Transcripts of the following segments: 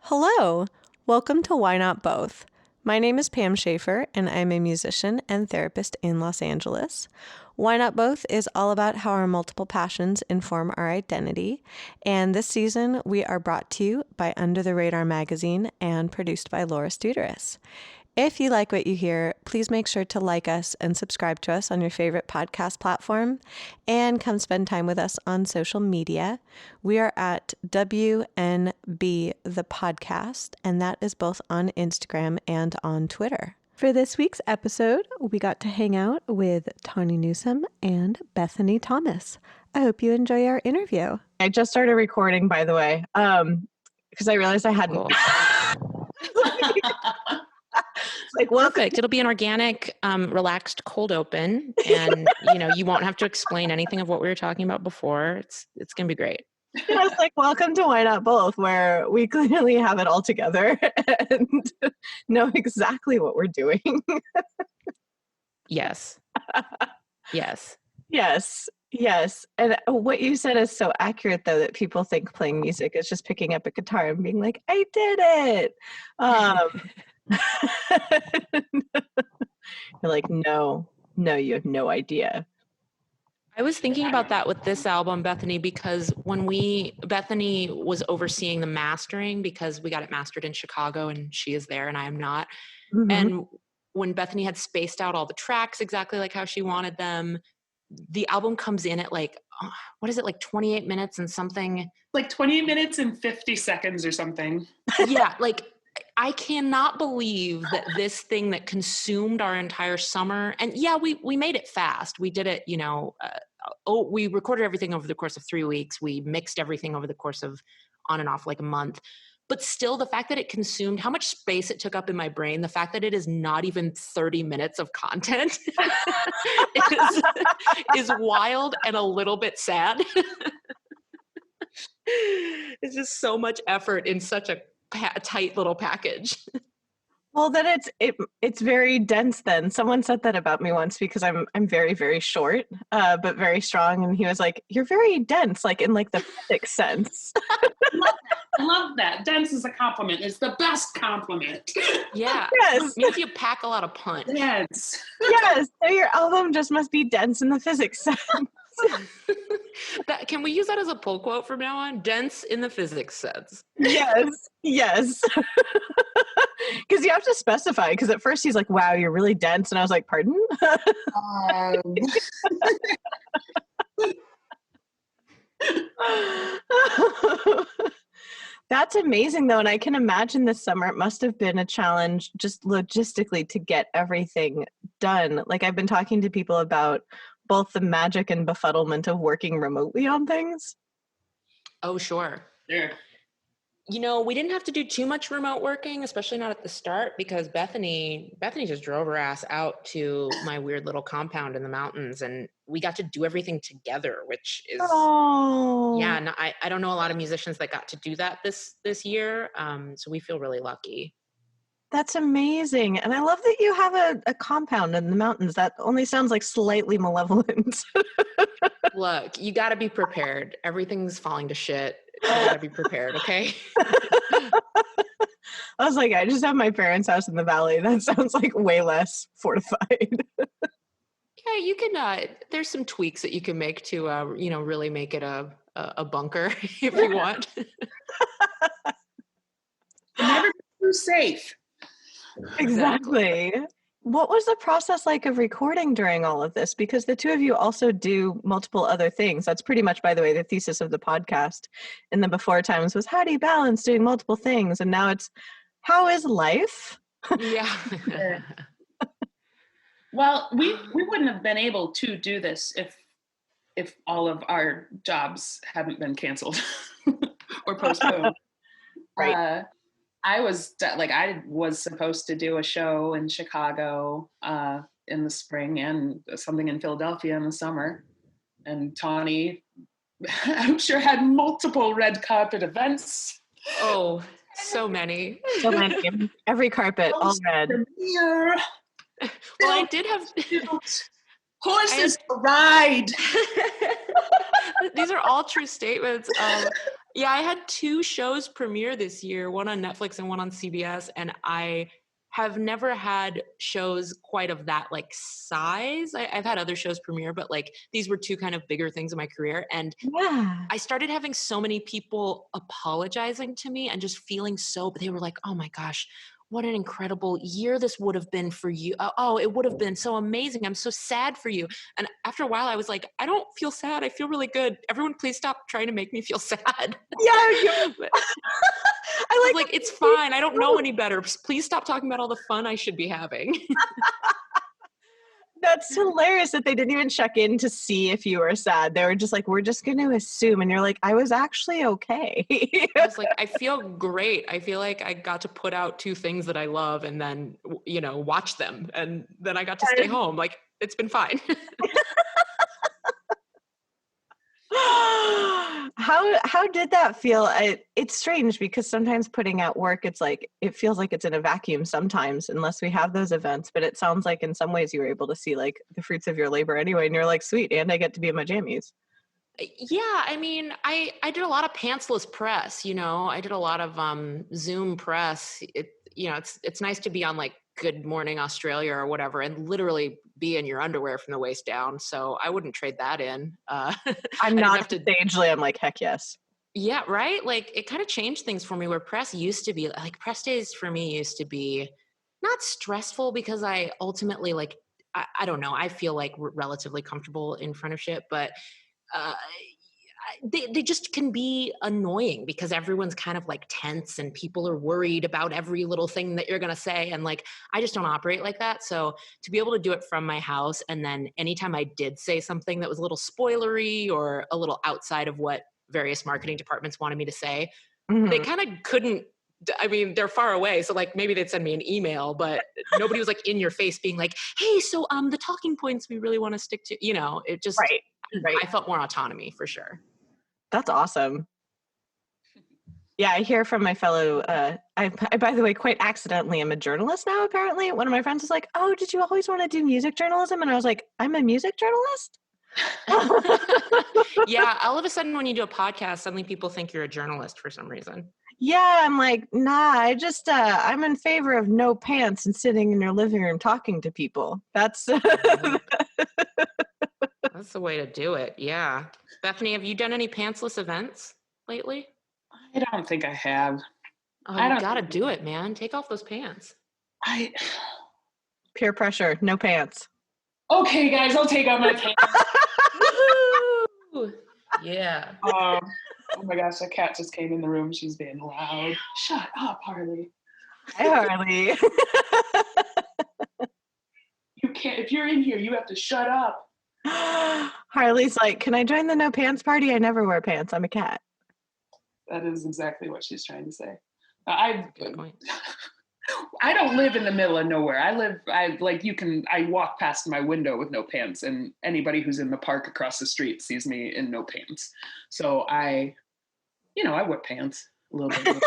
Hello, welcome to Why Not Both. My name is Pam Schaefer, and I'm a musician and therapist in Los Angeles. Why Not Both is all about how our multiple passions inform our identity, and this season we are brought to you by Under the Radar magazine and produced by Laura Studeris. If you like what you hear, please make sure to like us and subscribe to us on your favorite podcast platform and come spend time with us on social media. We are at WNB the podcast, and that is both on Instagram and on Twitter. For this week's episode, we got to hang out with Tawny Newsome and Bethany Thomas. I hope you enjoy our interview. I just started recording, by the way, because I realized I hadn't. Cool. Like, perfect. It'll be an organic, relaxed cold open, and you won't have to explain anything of what we were talking about before. It's gonna be great. I was like, welcome to Why Not Both, where we clearly have it all together and know exactly what we're doing. Yes. Yes. Yes. Yes. And what you said is so accurate, though, that people think playing music is just picking up a guitar and being like, I did it. You're like, no, you have no idea. I was thinking about that with this album, Bethany, because when Bethany was overseeing the mastering, because we got it mastered in Chicago and she is there and I am not. Mm-hmm. And when Bethany had spaced out all the tracks exactly like how she wanted them, the album comes in at like 28 minutes and something. Like 28 minutes and 50 seconds or something. Yeah, like I cannot believe that this thing that consumed our entire summer, and yeah, we made it fast. We did it, we recorded everything over the course of 3 weeks. We mixed everything over the course of on and off like a month. But still, the fact that it consumed, how much space it took up in my brain, the fact that it is not even 30 minutes of content is wild and a little bit sad. It's just so much effort in such a tight little package. Well, then it's very dense then. Someone said that about me once because I'm very, very short, but very strong. And he was like, you're very dense, like in like the physics sense. I love that. Dense is a compliment. It's the best compliment. Yeah. Yes. It means you pack a lot of punch. Dense. Yes. So your album just must be dense in the physics sense. Can we use that as a pull quote from now on? Dense in the physics sense. Yes. Because you have to specify, because at first he's like, wow, you're really dense. And I was like, pardon? That's amazing, though. And I can imagine this summer, it must have been a challenge just logistically to get everything done. Like I've been talking to people about both the magic and befuddlement of working remotely on things. Oh, sure. Yeah. We didn't have to do too much remote working, especially not at the start, because Bethany just drove her ass out to my weird little compound in the mountains, and we got to do everything together, which is, yeah. No, I don't know a lot of musicians that got to do that this year, so we feel really lucky. That's amazing. And I love that you have a compound in the mountains. That only sounds like slightly malevolent. Look, you got to be prepared. Everything's falling to shit. You got to be prepared, okay? I was like, I just have my parents' house in the valley. That sounds like way less fortified. Yeah, you can, there's some tweaks that you can make to, really make it a bunker if you want. Never too safe. Exactly. What was the process like of recording during all of this? Because the two of you also do multiple other things. That's pretty much, by the way, the thesis of the podcast in the before times was, how do you balance doing multiple things? And now it's, how is life? Yeah. Well, we wouldn't have been able to do this if all of our jobs hadn't been canceled or postponed. Right. I was supposed to do a show in Chicago in the spring and something in Philadelphia in the summer. And Tawny, I'm sure, had multiple red carpet events. Oh, so many. So many. Every carpet, all red. Well, I did have horses to ride. These are all true statements. Yeah, I had 2 shows premiere this year, one on Netflix and one on CBS, and I have never had shows quite of that like size. I've had other shows premiere, but like these were 2 kind of bigger things in my career. And Yeah. I started having so many people apologizing to me and just feeling so, they were like, oh my gosh, what an incredible year this would have been for you. Oh, it would have been so amazing. I'm so sad for you. And after a while I was like, I don't feel sad. I feel really good. Everyone please stop trying to make me feel sad. Yeah. But I I was like like, it's fine. I don't know any better. Please stop talking about all the fun I should be having. that's hilarious that they didn't even check in to see if you were sad. They were just like, we're just going to assume. And you're like, I was actually okay. I was like, I feel great. I feel like I got to put out 2 things that I love and then, watch them. And then I got to stay home. Like, it's been fine. How did that feel? It's strange because sometimes putting out work, it's like, it feels like it's in a vacuum sometimes unless we have those events. But it sounds like in some ways you were able to see like the fruits of your labor anyway. And you're like, sweet. And I get to be in my jammies. Yeah, I mean, I did a lot of pantsless press, I did a lot of Zoom press. It's nice to be on like Good Morning Australia or whatever and literally be in your underwear from the waist down. So I wouldn't trade that in. I'm not at the stage, I'm like, heck yes. Yeah, right? Like it kind of changed things for me where press used to be like press days for me used to be not stressful because I ultimately like, I don't know, I feel like relatively comfortable in front of shit, but uh, they just can be annoying because everyone's kind of like tense and people are worried about every little thing that you're going to say. And like, I just don't operate like that. So to be able to do it from my house, and then anytime I did say something that was a little spoilery or a little outside of what various marketing departments wanted me to say, they kind of couldn't. I mean, they're far away. So like maybe they'd send me an email, but nobody was like in your face being like, hey, so the talking points we really want to stick to, it just, Right. I felt more autonomy for sure. That's awesome. Yeah, I hear from my fellow, I, by the way, quite accidentally, I'm a journalist now, apparently. One of my friends was like, oh, did you always want to do music journalism? And I was like, I'm a music journalist? Yeah, all of a sudden when you do a podcast, suddenly people think you're a journalist for some reason. Yeah, I'm like, nah, I'm in favor of no pants and sitting in your living room talking to people. That's That's the way to do it. Yeah. Bethany, have you done any pantsless events lately? I don't think I have. Oh, you gotta do it, man. Take off those pants. Peer pressure, no pants. Okay, guys, I'll take off my pants. Woo! Yeah. Oh my gosh, that cat just came in the room. She's being loud. Shut up, Harley. Hi, Harley. You can't, if you're in here, you have to shut up. Harley's like, can I join the no pants party? I never wear pants. I'm a cat. That is exactly what she's trying to say. Good point. I don't live in the middle of nowhere. I walk past my window with no pants, and anybody who's in the park across the street sees me in no pants. So I wear pants a little bit.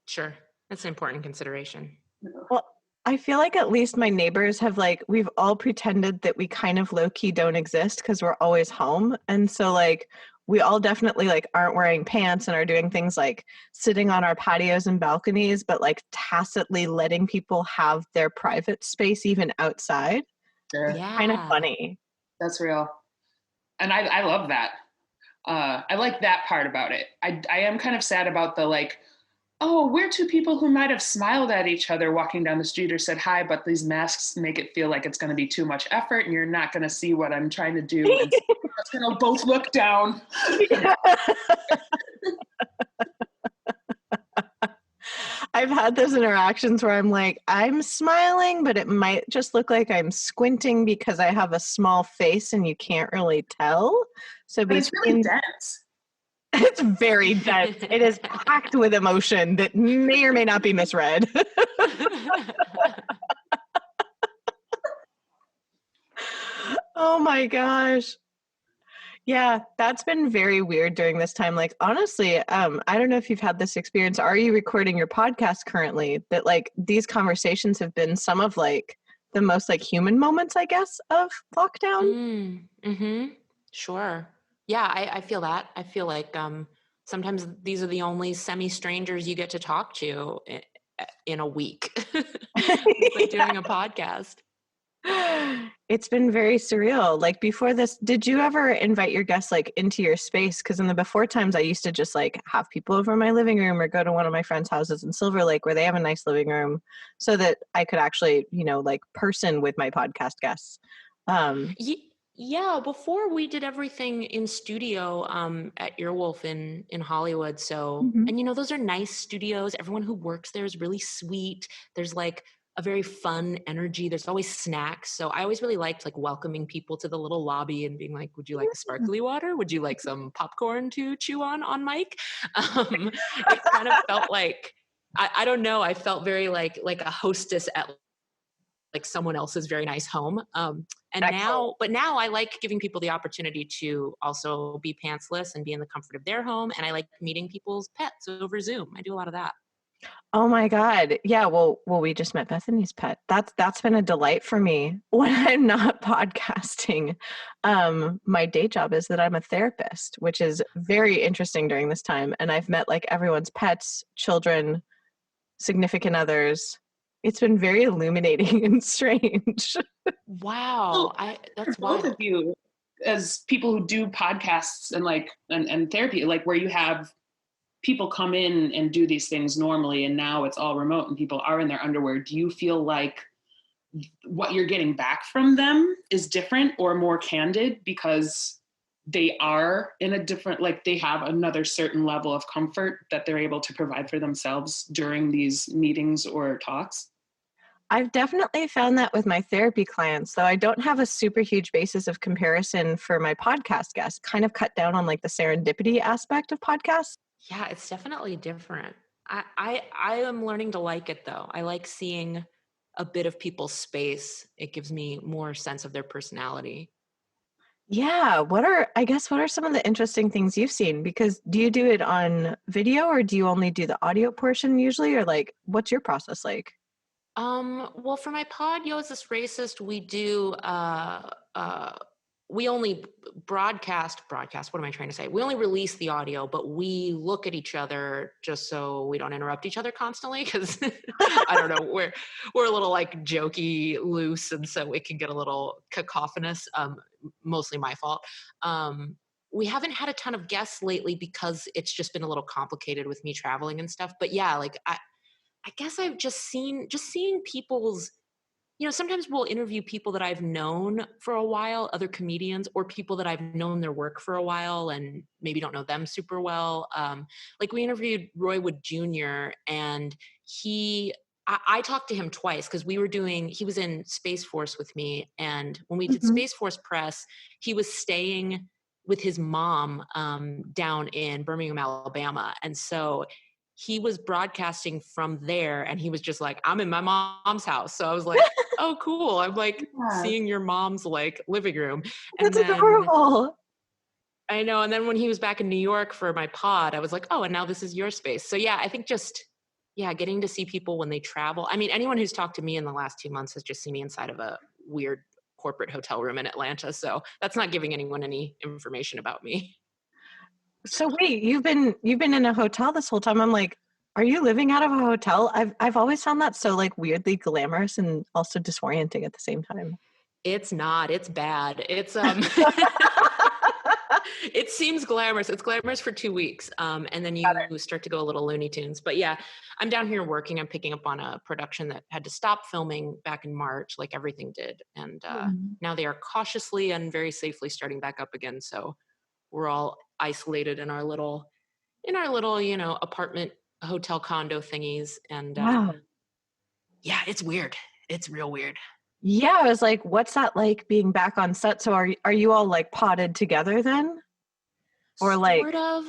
Sure. That's an important consideration. Well, I feel like at least my neighbors have we've all pretended that we kind of low-key don't exist because we're always home. And so we all definitely aren't wearing pants and are doing things like sitting on our patios and balconies, but tacitly letting people have their private space even outside. Sure. Yeah. Kind of funny. That's real. And I love that. I like that part about it. I am kind of sad about the we're 2 people who might have smiled at each other walking down the street or said hi, but these masks make it feel like it's going to be too much effort and you're not going to see what I'm trying to do. And so we're going to both look down. I've had those interactions where I'm like, I'm smiling, but it might just look like I'm squinting because I have a small face and you can't really tell. So it's really dense. It's very dense. It is packed with emotion that may or may not be misread. Oh my gosh. Yeah, that's been very weird during this time. Honestly, I don't know if you've had this experience. Are you recording your podcast currently? That these conversations have been some of the most human moments, I guess, of lockdown. Mm-hmm. Sure. Yeah, I feel that. I feel like sometimes these are the only semi-strangers you get to talk to in a week. It's like doing a podcast. It's been very surreal. Like before this, did you ever invite your guests like into your space? Because in the before times, I used to just like have people over in my living room or go to one of my friends' houses in Silver Lake where they have a nice living room so that I could actually, like person with my podcast guests. Yeah, before we did everything in studio at Earwolf in Hollywood. So, Mhm. and those are nice studios. Everyone who works there is really sweet. There's like a very fun energy. There's always snacks. So I always really liked like welcoming people to the little lobby and being like, would you like the sparkly water? Would you like some popcorn to chew on mic? It kind of felt like, I don't know. I felt very like a hostess at like someone else's very nice home. And Excellent. now I like giving people the opportunity to also be pantsless and be in the comfort of their home. And I like meeting people's pets over Zoom. I do a lot of that. Oh my God. Yeah. Well, we just met Bethany's pet. That's been a delight for me when I'm not podcasting. My day job is that I'm a therapist, which is very interesting during this time. And I've met like everyone's pets, children, significant others. It's been very illuminating and strange. Wow. That's Both wild. of you, as people who do podcasts and like and therapy, like where you have people come in and do these things normally and now it's all remote and people are in their underwear, do you feel like what you're getting back from them is different or more candid because they are in a different, like they have another certain level of comfort that they're able to provide for themselves during these meetings or talks? I've definitely found that with my therapy clients, though I don't have a super huge basis of comparison for my podcast guests. Kind of cut down on like the serendipity aspect of podcasts. Yeah, it's definitely different. I am learning to like it though. I like seeing a bit of people's space. It gives me more sense of their personality. Yeah. What are some of the interesting things you've seen? Because do you do it on video or do you only do the audio portion usually? Or like, what's your process like? Well, for my pod, Yo, Is This Racist? We do, we only broadcast, what am I trying to say? We only release the audio, but we look at each other just so we don't interrupt each other constantly. Cause I don't know, we're a little like jokey, loose. And so it can get a little cacophonous, mostly my fault. We haven't had a ton of guests lately because it's just been a little complicated with me traveling and stuff. But yeah, like I guess I've just seeing people's, sometimes we'll interview people that I've known for a while, other comedians, or people that I've known their work for a while and maybe don't know them super well. Like we interviewed Roy Wood Jr. and I talked to him twice because he was in Space Force with me. And when we did Mhm. Space Force press, he was staying with his mom down in Birmingham, Alabama. And so he was broadcasting from there and he was just like, I'm in my mom's house. So I was like, oh, cool. I'm like Yeah. seeing your mom's like living room. And That's then adorable. I know. And then when he was back in New York for my pod, I was like, oh, and now this is your space. So yeah, I think getting to see people when they travel. I mean, anyone who's talked to me in the last 2 months has just seen me inside of a weird corporate hotel room in Atlanta. So that's not giving anyone any information about me. So wait, you've been in a hotel this whole time. I'm like, are you living out of a hotel? I've always found that so like weirdly glamorous and also disorienting at the same time. It's not, it's bad. It seems glamorous. It's glamorous for 2 weeks. And then you start to go a little Looney Tunes. But yeah, I'm down here working. I'm picking up on a production that had to stop filming back in March, like everything did. And now they are cautiously and very safely starting back up again. So we're all isolated in our little, apartment, hotel condo thingies. And Wow. yeah, it's weird. It's real weird. Yeah, I was like, what's that like being back on set? So are you all like potted together then? Or like, Sort of.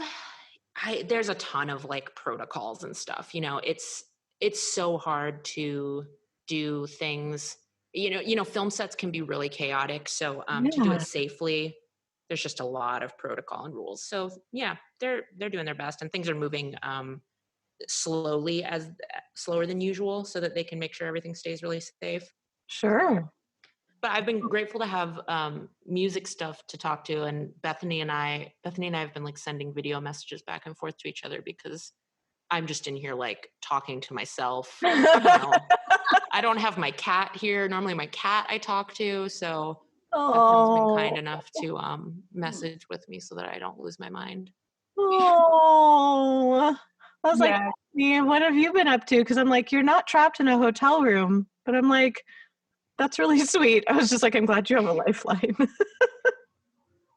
There's a ton of like protocols and stuff. It's so hard to do things. Film sets can be really chaotic. So to do it yeah, safely, there's just a lot of protocol and rules. So yeah, they're doing their best, and things are moving slower than usual, so that they can make sure everything stays really safe. sure. But I've been grateful to have music stuff to talk to, and Bethany and I have been like sending video messages back and forth to each other because I'm just in here like talking to myself. You know, I don't have my cat here. Normally my cat I talk to, so Bethany's been kind enough to message with me so that I don't lose my mind. Oh, I was like, Ian, what have you been up to? Because I'm like, you're not trapped in a hotel room, but I'm like, that's really sweet. I was just like, I'm glad you have a lifeline.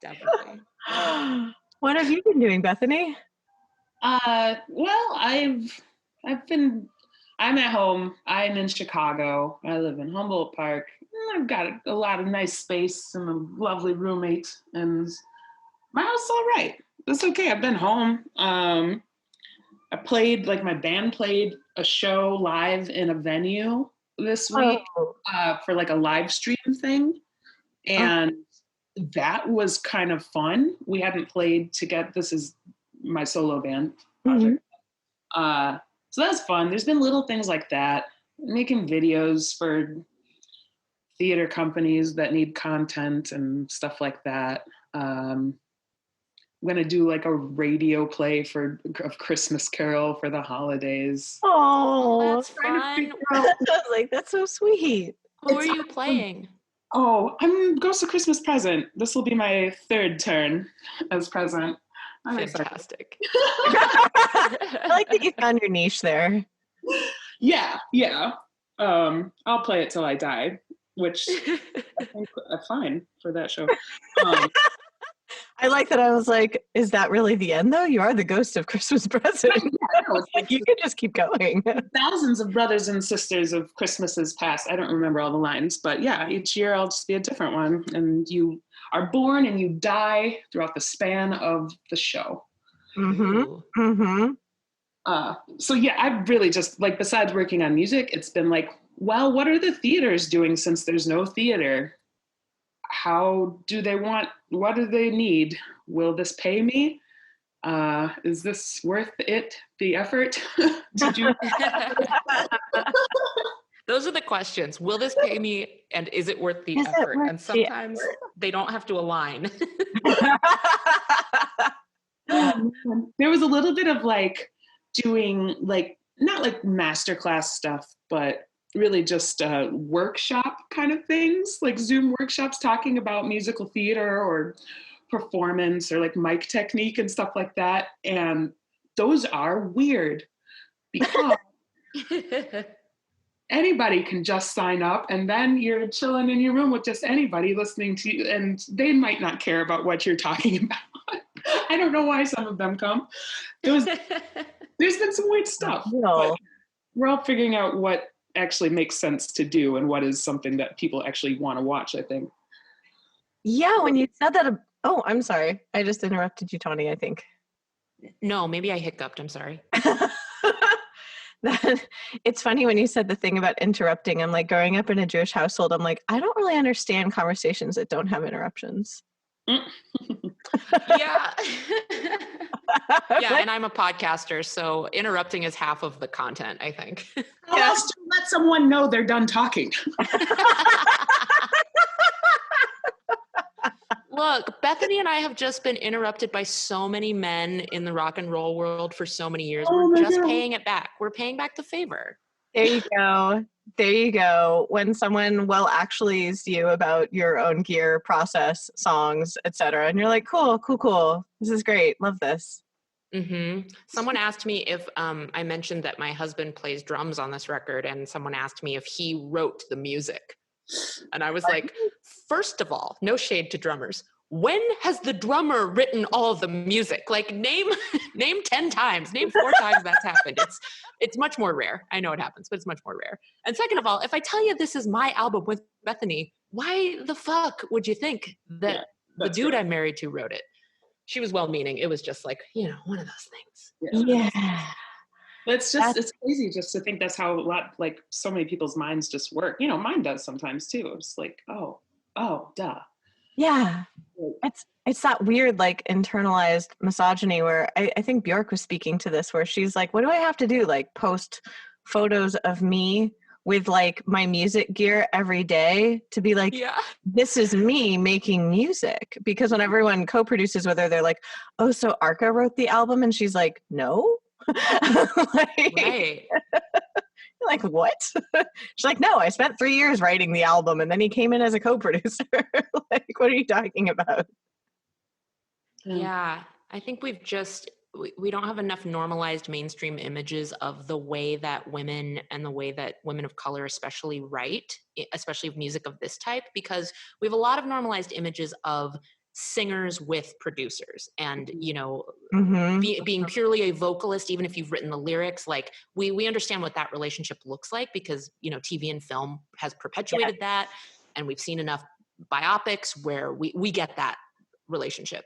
Definitely. What have you been doing, Bethany? Well, I'm at home. I'm in Chicago. I live in Humboldt Park. I've got a lot of nice space and a lovely roommate, and my house is all right. It's okay. I've been home. I played, like, my band played a show live in a venue this week for like a live stream thing. And that was kind of fun. We hadn't played together. This is my solo band project. So that's fun. There's been little things like that. Making videos for theater companies that need content and stuff like that. I'm gonna do like a radio play of Christmas Carol for the holidays. Oh, that's fun. Like, that's so sweet. Who are you playing? Oh, I'm Ghost of Christmas Present. This will be my third turn as present. I'm fantastic. I like that you found your niche there. Yeah. I'll play it till I die, which I think fine for that show. I like that. I was like, is that really the end, though? You are the Ghost of Christmas Present. Like, you can just keep going. Thousands of brothers and sisters of Christmases past. I don't remember all the lines, but yeah, each year I'll just be a different one. And you are born and you die throughout the span of the show. So yeah, I've really just, like, besides working on music, it's been like, well, what are the theaters doing since there's no theater? What do they need? Will this pay me? Is this worth it, the effort? Those are the questions. Will this pay me? And is it worth the effort? And sometimes they don't have to align. There was a little bit of like doing, like, not like masterclass stuff, but really just workshop kind of things, like Zoom workshops talking about musical theater or performance or like mic technique and stuff like that. And those are weird because anybody can just sign up and then you're chilling in your room with just anybody listening to you, and they might not care about what you're talking about. I don't know why some of them come. There's been some weird stuff. But we're all figuring out what actually makes sense to do and what is something that people actually want to watch, I think. Yeah, when you said that, oh, I'm sorry. I just interrupted you, Tawny, I think. No, maybe I hiccuped. I'm sorry. It's funny when you said the thing about interrupting. I'm like, growing up in a Jewish household, I'm like, I don't really understand conversations that don't have interruptions. Yeah. Yeah, and I'm a podcaster, so interrupting is half of the content, I think. How else to let someone know they're done talking? Look, Bethany and I have just been interrupted by so many men in the rock and roll world for so many years. We're just paying it back. We're paying back the favor. There you go. There you go. When someone will actually use you about your own gear, process, songs, etc., and you're like, cool. This is great. Love this. Mm-hmm. Someone asked me if I mentioned that my husband plays drums on this record, and someone asked me if he wrote the music. And I was like, first of all, no shade to drummers. When has the drummer written all of the music? Like, name 10 times, name 4 times that's happened. It's much more rare. I know it happens, but it's much more rare. And second of all, if I tell you this is my album with Bethany, why the fuck would you think that the dude I'm married to wrote it? She was well-meaning. It was just like, one of those things. Yeah. It's crazy just to think that's how so many people's minds just work. Mine does sometimes too. It's like, oh, duh. Yeah. It's that weird, like, internalized misogyny where I think Bjork was speaking to this, where she's like, what do I have to do? Like, post photos of me with like my music gear every day to be like, Yeah. this is me making music. Because when everyone co-produces with her, they're like, oh, so Arca wrote the album? And she's like, no. Like, Right. like, what? She's like, no, I spent 3 years writing the album and then he came in as a co-producer. Like, what are you talking about? Yeah. I think we don't have enough normalized mainstream images of the way that women and the way that women of color especially write, especially of music of this type, because we have a lot of normalized images of singers with producers and, you know, being purely a vocalist, even if you've written the lyrics, like we understand what that relationship looks like because, you know, TV and film has perpetuated that. And we've seen enough biopics where we get that relationship.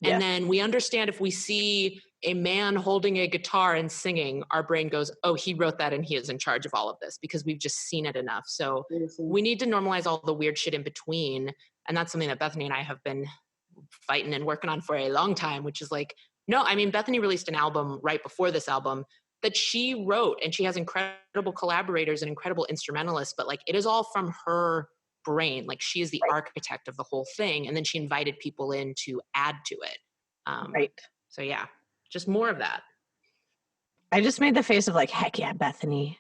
And then we understand if we see a man holding a guitar and singing, our brain goes, oh, he wrote that and he is in charge of all of this because we've just seen it enough. So we need to normalize all the weird shit in between. And that's something that Bethany and I have been fighting and working on for a long time, which is like, no, I mean, Bethany released an album right before this album that she wrote, and she has incredible collaborators and incredible instrumentalists, but like it is all from her brain. Like she is the architect of the whole thing. And then she invited people in to add to it. Right. So yeah, just more of that. I just made the face of like, heck yeah, Bethany.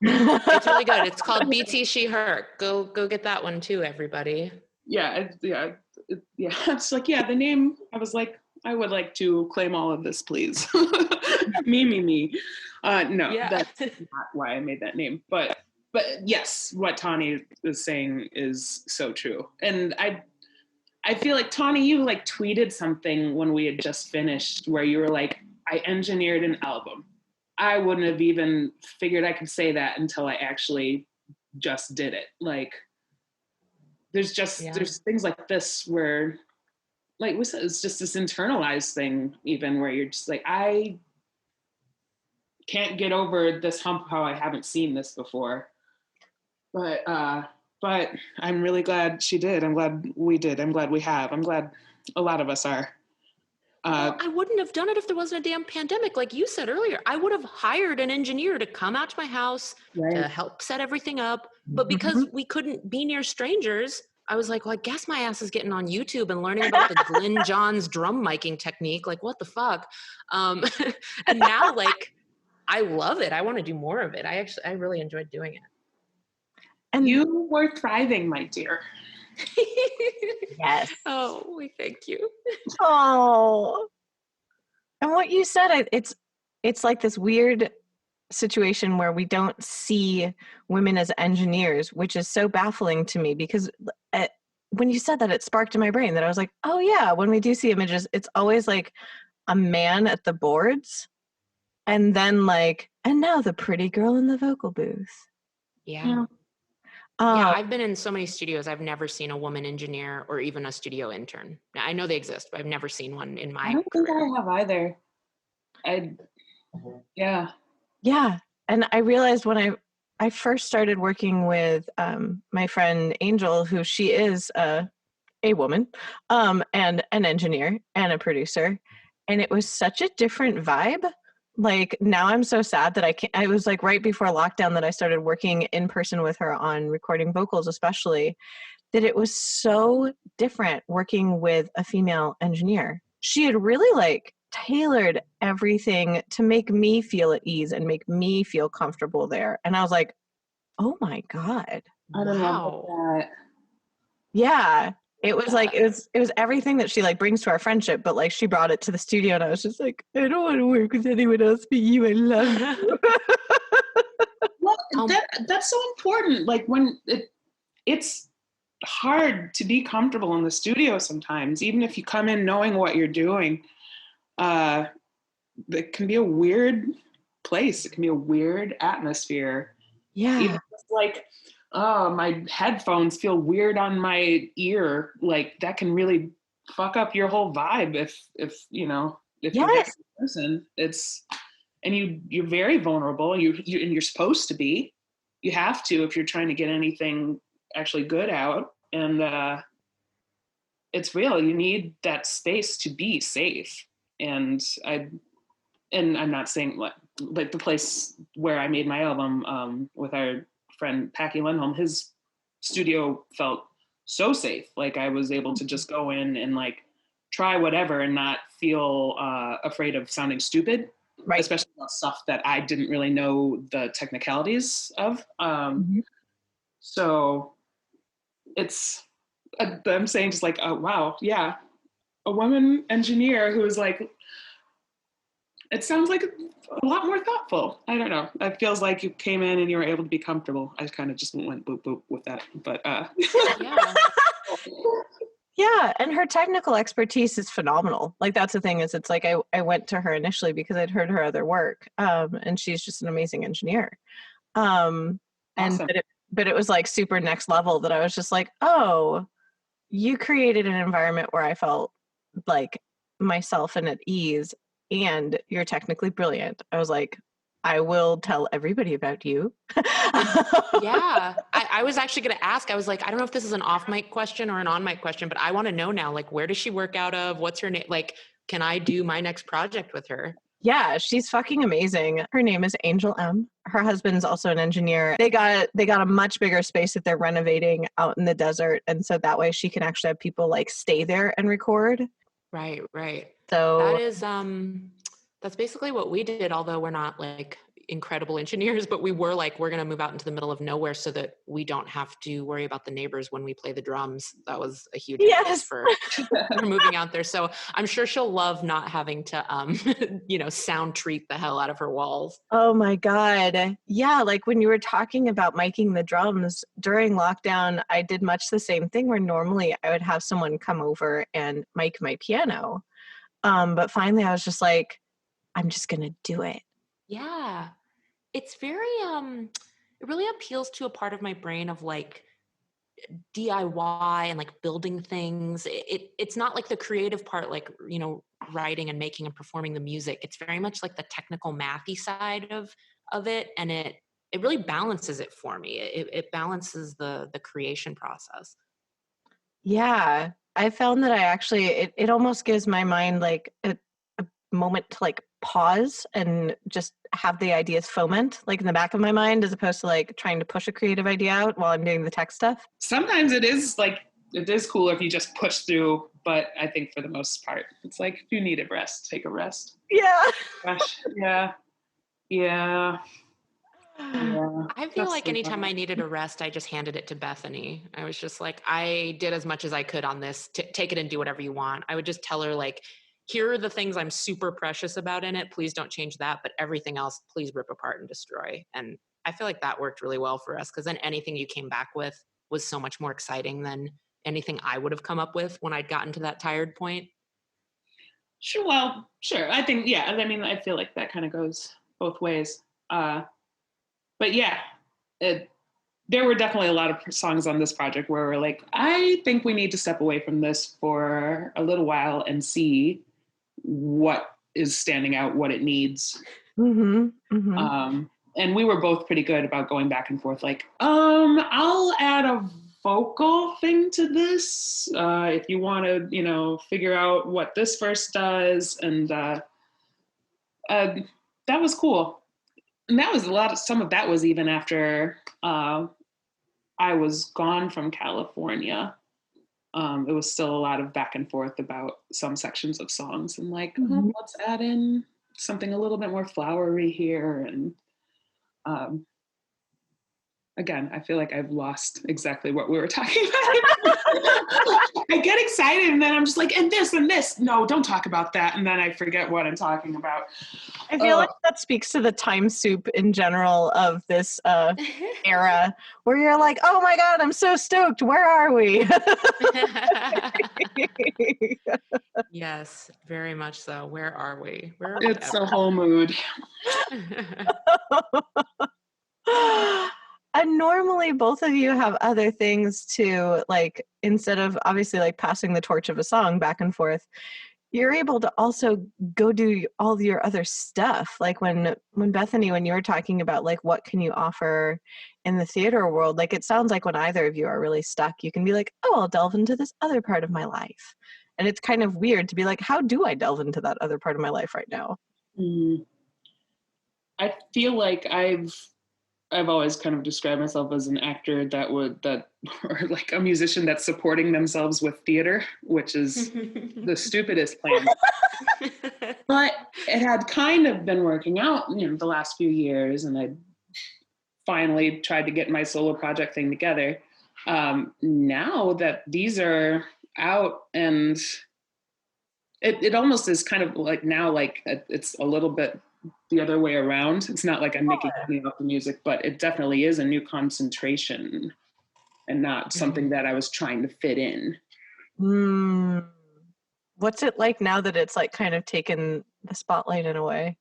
It's really good. It's called BT She Her. Go get that one too, everybody. Yeah. It's like, yeah, the name, I was like, I would like to claim all of this, please. me. No, that's not why I made that name. But yes, what Tawny is saying is so true. And I feel like, Tawny, you like tweeted something when we had just finished where you were like, I engineered an album. I wouldn't have even figured I could say that until I actually just did it. Like, there's things like this where, like we said, it's just this internalized thing even where you're just like, I can't get over this hump how I haven't seen this before. But I'm really glad she did. I'm glad we did. I'm glad we have. I'm glad a lot of us are. Well, I wouldn't have done it if there wasn't a damn pandemic. Like you said earlier, I would have hired an engineer to come out to my house to help set everything up. But because we couldn't be near strangers, I was like, well, I guess my ass is getting on YouTube and learning about the Glenn Johns drum miking technique. Like, what the fuck? And now, like, I love it. I want to do more of it. I really enjoyed doing it. And you were thriving, my dear. Yes. Oh, we thank you. Oh. And what you said, it's like this weird situation where we don't see women as engineers, which is so baffling to me because when you said that, it sparked in my brain that I was like, oh yeah, when we do see images, it's always like a man at the boards and then like, and now the pretty girl in the vocal booth. Yeah. Yeah, I've been in so many studios. I've never seen a woman engineer or even a studio intern. Now, I know they exist, but I've never seen one in my career. think I have either. Yeah. And I realized when I first started working with my friend Angel, who she is a woman, and an engineer and a producer, and it was such a different vibe. Like now I'm so sad that I was like right before lockdown that I started working in person with her on recording vocals, especially, that it was so different working with a female engineer. She had really like tailored everything to make me feel at ease and make me feel comfortable there. And I was like, oh my God. I don't know about that. Yeah. It was like, it was everything that she like brings to our friendship, but like she brought it to the studio and I was just like, I don't want to work with anyone else but you. I love you. Well, that's so important. Like when it's hard to be comfortable in the studio sometimes, even if you come in knowing what you're doing, it can be a weird place. It can be a weird atmosphere. Yeah. Even just like, oh, my headphones feel weird on my ear. Like that can really fuck up your whole vibe if you're that person. And you're very vulnerable. And you're supposed to be. You have to if you're trying to get anything actually good out. And it's real. You need that space to be safe. And I'm not saying like the place where I made my album with our friend Packy Lundholm, his studio felt so safe. Like I was able to just go in and like try whatever and not feel afraid of sounding stupid, Right. especially about stuff that I didn't really know the technicalities of. So it's, I'm saying just like, oh, wow, yeah, a woman engineer who's like, it sounds like a lot more thoughtful. I don't know. It feels like you came in and you were able to be comfortable. I kind of just went boop boop with that, but Yeah. Yeah, and her technical expertise is phenomenal. Like that's the thing is it's like I went to her initially because I'd heard her other work, and she's just an amazing engineer. And awesome. but it was like super next level that I was just like, oh, you created an environment where I felt like myself and at ease, and you're technically brilliant. I was like, I will tell everybody about you. Yeah. I was actually going to ask, I was like, I don't know if this is an off mic question or an on mic question, but I want to know now, like, where does she work out of? What's her name? Like, can I do my next project with her? Yeah, she's fucking amazing. Her name is Angel M. Her husband's also an engineer. They got a much bigger space that they're renovating out in the desert, and so that way she can actually have people like stay there and record. Right. So that is that's basically what we did, although we're not like incredible engineers, but we were like, we're going to move out into the middle of nowhere so that we don't have to worry about the neighbors when we play the drums. That was a huge yes for moving out there. So I'm sure she'll love not having to sound treat the hell out of her walls. Oh my God. Yeah, like when you were talking about miking the drums during lockdown, I did much the same thing where normally I would have someone come over and mic my piano. But finally I was just like, I'm just going to do it. Yeah. It's very, it really appeals to a part of my brain of like DIY and like building things. It's not like the creative part, like, writing and making and performing the music. It's very much like the technical mathy side of it. And it really balances it for me. It balances the creation process. Yeah. I found that I actually, it almost gives my mind like a moment to like pause and just have the ideas foment like in the back of my mind as opposed to like trying to push a creative idea out while I'm doing the tech stuff. Sometimes it is cooler if you just push through, but I think for the most part, it's like if you need a rest, take a rest. Yeah. Gosh, yeah. I feel like anytime I needed a rest, I just handed it to Bethany. I was just like, I did as much as I could on this. Take it and do whatever you want. I would just tell her like, here are the things I'm super precious about in it. Please don't change that. But everything else, please rip apart and destroy. And I feel like that worked really well for us because then anything you came back with was so much more exciting than anything I would have come up with when I'd gotten to that tired point. Sure. Well, sure. I think, yeah. I mean, I feel like that kind of goes both ways. But yeah, there were definitely a lot of songs on this project where we're like, I think we need to step away from this for a little while and see what is standing out, what it needs. And we were both pretty good about going back and forth like, I'll add a vocal thing to this if you want to, figure out what this verse does. And that was cool. And that was some of that was even after I was gone from California. It was still a lot of back and forth about some sections of songs and like, let's add in something a little bit more flowery here. And again, I feel like I've lost exactly what we were talking about. I get excited and then I'm just like, and this and this. No, don't talk about that. And then I forget what I'm talking about. I feel like that speaks to the time soup in general of this era where you're like, oh my God, I'm so stoked. Where are we? Yes, very much so. Where are we? It's a whole mood. And normally both of you have other things to like, instead of obviously like passing the torch of a song back and forth, you're able to also go do all your other stuff. Like when Bethany, when you were talking about like, what can you offer in the theater world? Like, it sounds like when either of you are really stuck, you can be like, oh, I'll delve into this other part of my life. And it's kind of weird to be like, how do I delve into that other part of my life right now? I feel like I've always kind of described myself as an actor or like a musician that's supporting themselves with theater, which is the stupidest plan. But it had kind of been working out, the last few years, and I finally tried to get my solo project thing together. Now that these are out, and it almost is kind of like now, like it's a little bit the other way around. It's not like I'm making money off the music, but it definitely is a new concentration and not something that I was trying to fit in. What's it like now that it's like kind of taken the spotlight in a way?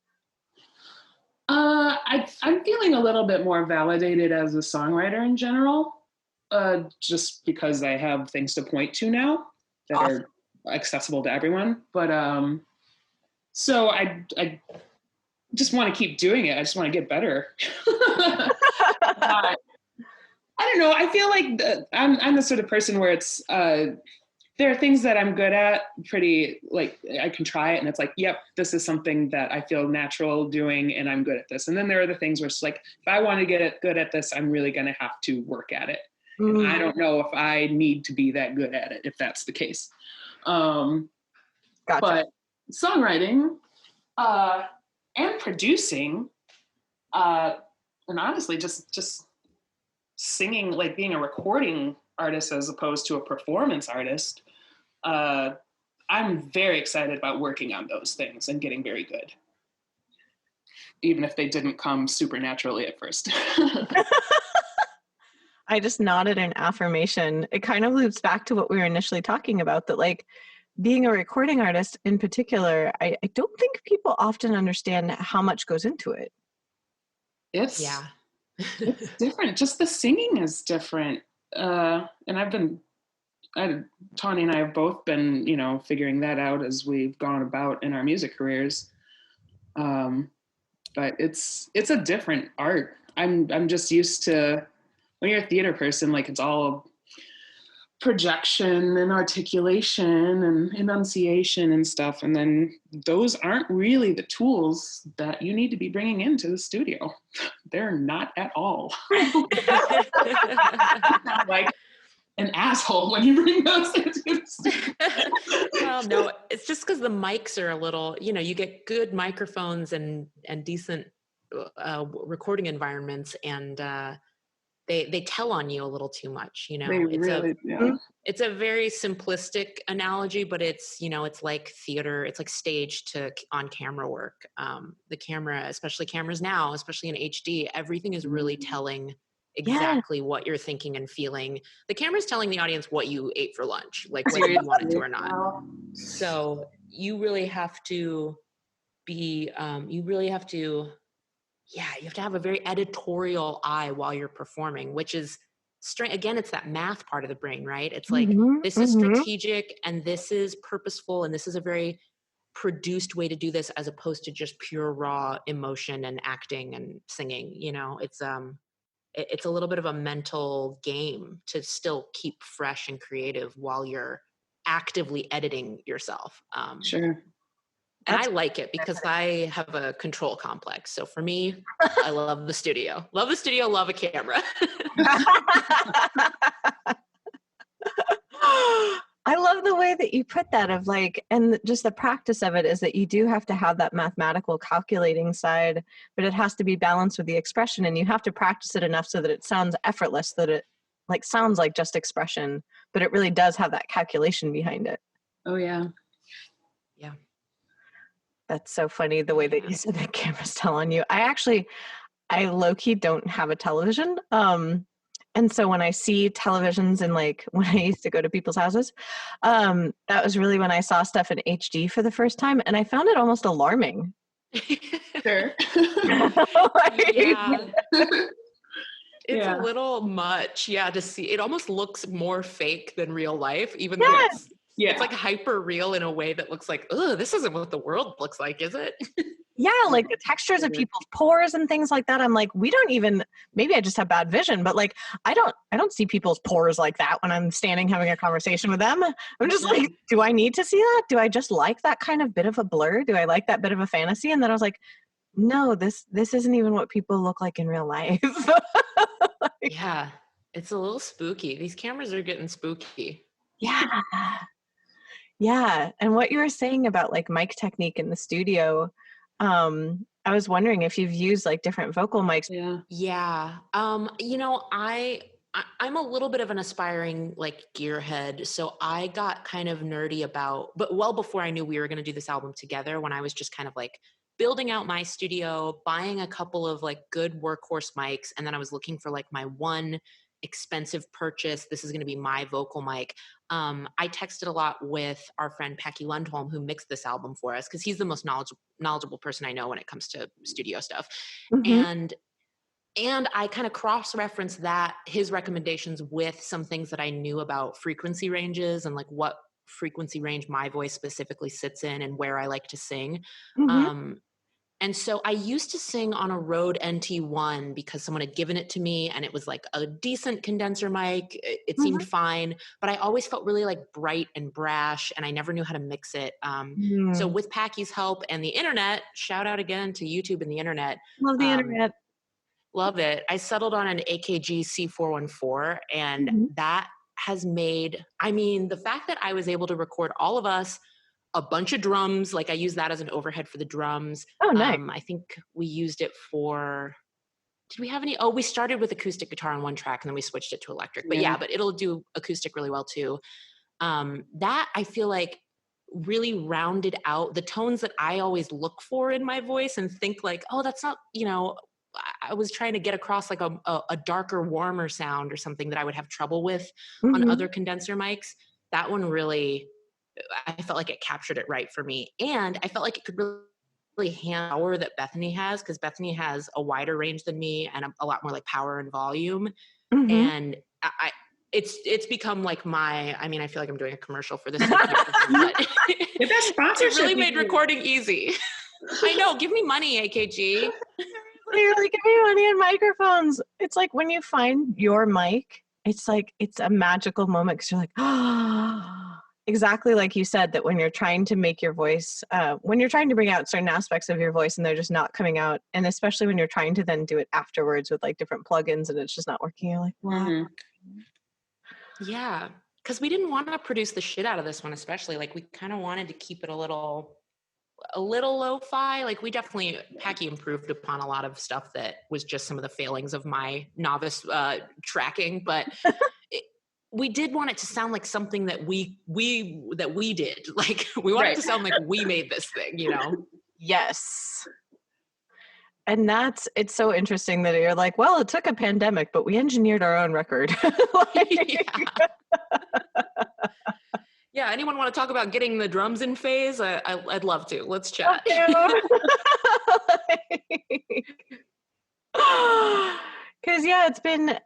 I'm feeling a little bit more validated as a songwriter in general, just because I have things to point to now that are accessible to everyone. But so I just want to keep doing it. I just want to get better. I don't know. I feel like I'm the sort of person where it's there are things that I'm good at, pretty, like, I can try it and it's like, yep, this is something that I feel natural doing and I'm good at this. And then there are the things where it's like, if I want to get good at this, I'm really going to have to work at it. And I don't know if I need to be that good at it, if that's the case. Gotcha. But songwriting and producing, and honestly, just singing, like being a recording artist as opposed to a performance artist, I'm very excited about working on those things and getting very good, even if they didn't come supernaturally at first. I just nodded in affirmation. It kind of loops back to what we were initially talking about, that like being a recording artist in particular, I don't think people often understand how much goes into it. It's different. Just the singing is different. And Tawny and I have both been, figuring that out as we've gone about in our music careers. But it's a different art. I'm just used to, when you're a theater person, like it's all projection and articulation and enunciation and stuff. And then those aren't really the tools that you need to be bringing into the studio. They're not at all. Like an asshole when you bring those into the studio. Well, no, it's just because the mics are a little, you get good microphones and decent recording environments, and they tell on you a little too much, It's a very simplistic analogy, but it's, it's like theater, it's like stage to on camera work. The camera, especially cameras now, especially in HD, everything is really telling exactly what you're thinking and feeling. The camera's telling the audience what you ate for lunch, like whether you wanted to or not. So you really have to be, you have to have a very editorial eye while you're performing, which is again, it's that math part of the brain, right? It's like, this is strategic and this is purposeful and this is a very produced way to do this, as opposed to just pure raw emotion and acting and singing. It's a little bit of a mental game to still keep fresh and creative while you're actively editing yourself. Sure. And I like it because I have a control complex. So for me, I love the studio. Love the studio, love a camera. I love the way that you put that, of like, and just the practice of it is that you do have to have that mathematical calculating side, but it has to be balanced with the expression, and you have to practice it enough so that it sounds effortless, that it like sounds like just expression, but it really does have that calculation behind it. Oh yeah. Yeah. That's so funny, the way that you said that cameras tell on you. I low-key don't have a television. And so when I see televisions, and like when I used to go to people's houses, that was really when I saw stuff in HD for the first time. And I found it almost alarming. Sure. It's a little much, to see. It almost looks more fake than real life, even though it's like hyper real in a way that looks like, oh, this isn't what the world looks like, is it? Yeah, like the textures of people's pores and things like that. I'm like, we don't even, maybe I just have bad vision, but like, I don't see people's pores like that when I'm standing having a conversation with them. I'm just like, do I need to see that? Do I just like that kind of bit of a blur? Do I like that bit of a fantasy? And then I was like, no, this isn't even what people look like in real life. Yeah, it's a little spooky. These cameras are getting spooky. Yeah. Yeah. And what you were saying about like mic technique in the studio, I was wondering if you've used like different vocal mics. Yeah. Yeah. I'm a little bit of an aspiring like gearhead. So I got kind of nerdy about, but well before I knew we were going to do this album together, when I was just kind of like building out my studio, buying a couple of like good workhorse mics. And then I was looking for like my one expensive purchase. This is going to be my vocal mic. I texted a lot with our friend Packy Lundholm, who mixed this album for us, because he's the most knowledgeable person I know when it comes to studio stuff. Mm-hmm. And I kind of cross-referenced his recommendations with some things that I knew about frequency ranges and like what frequency range my voice specifically sits in and where I like to sing. Mm-hmm. And so I used to sing on a Rode NT1 because someone had given it to me, and it was like a decent condenser mic. It Mm-hmm. seemed fine, but I always felt really like bright and brash, and I never knew how to mix it. So with Packy's help and the internet, shout out again to YouTube and the internet. Love the internet. Love it. I settled on an AKG C414, and Mm-hmm. that has made, I mean, the fact that I was able to record all of us, a bunch of drums, like I use that as an overhead for the drums. Oh, nice. I think we used it for, did we have any? Oh, we started with acoustic guitar on one track and then we switched it to electric. But yeah, but it'll do acoustic really well too. That I feel like really rounded out the tones that I always look for in my voice and think like, oh, that's not, I was trying to get across like a darker, warmer sound or something that I would have trouble with on other condenser mics. That one really, I felt like it captured it right for me. And I felt like it could really handle power that Bethany has, because Bethany has a wider range than me and a lot more like power and volume. And it's become like I feel like I'm doing a commercial for this. But it really made recording easy. I know. Give me money, AKG. Literally, give me money and microphones. It's like when you find your mic, it's like it's a magical moment because you're like, oh, exactly like you said, that when you're trying to make your voice, when you're trying to bring out certain aspects of your voice and they're just not coming out, and especially when you're trying to then do it afterwards with like different plugins and it's just not working, you're like, wow. Yeah, because we didn't want to produce the shit out of this one, especially like we kind of wanted to keep it a little lo-fi. Like Packy improved upon a lot of stuff that was just some of the failings of my novice tracking, but we did want it to sound like something that we did. Like we wanted it to sound like we made this thing, Yes. And it's so interesting that you're like, well, it took a pandemic, but we engineered our own record. Yeah, anyone want to talk about getting the drums in phase? I'd love to. Let's chat. Because yeah, it's been,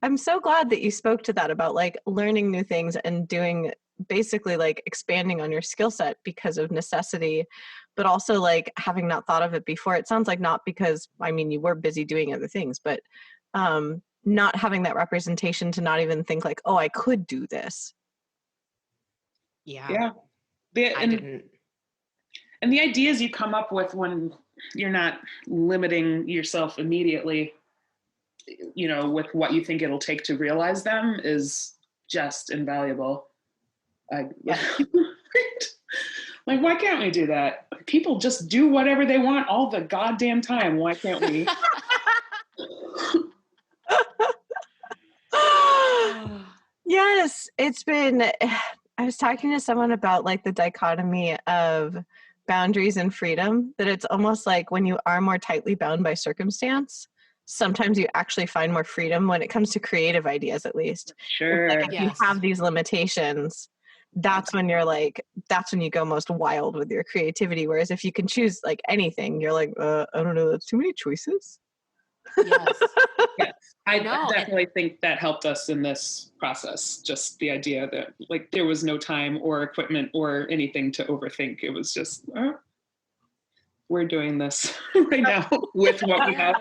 I'm so glad that you spoke to that about like learning new things and doing basically like expanding on your skill set because of necessity, but also like having not thought of it before. It sounds like not because, you were busy doing other things, but not having that representation to not even think like, oh, I could do this. Yeah. I didn't. And the ideas you come up with when you're not limiting yourself immediately, with what you think it'll take to realize them is just invaluable. Like, why can't we do that? People just do whatever they want all the goddamn time. Why can't we? Yes, it's been, I was talking to someone about like the dichotomy of boundaries and freedom, that it's almost like when you are more tightly bound by circumstance, sometimes you actually find more freedom when it comes to creative ideas, at least. Sure. Like if you have these limitations, that's when you go most wild with your creativity. Whereas if you can choose like anything, you're like, I don't know, that's too many choices. Yes. Yes. I definitely think that helped us in this process. Just the idea that like there was no time or equipment or anything to overthink. It was just, we're doing this right now with what we have.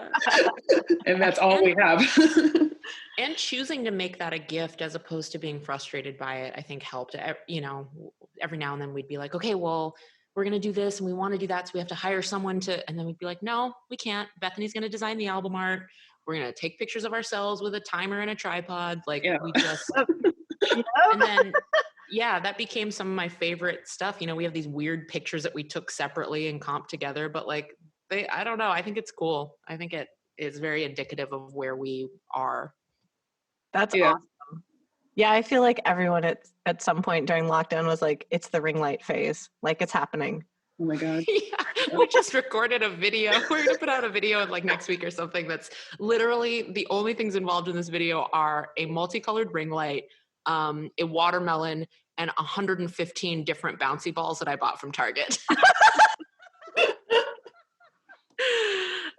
And that's all we have. And choosing to make that a gift as opposed to being frustrated by it, I think helped. Every now and then we'd be like, okay, well, we're going to do this and we want to do that. So we have to hire someone to, and then we'd be like, no, we can't. Bethany's going to design the album art. We're going to take pictures of ourselves with a timer and a tripod. Like we just, and then, yeah, that became some of my favorite stuff. You know, we have these weird pictures that we took separately and comped together, but like I don't know. I think it's cool. I think it is very indicative of where we are. That's awesome. Yeah, I feel like everyone at some point during lockdown was like, it's the ring light phase. Like, it's happening. Oh my God. Yeah, we just recorded a video. We're going to put out a video like next week or something that's literally the only things involved in this video are a multicolored ring light, a watermelon, and 115 different bouncy balls that I bought from Target.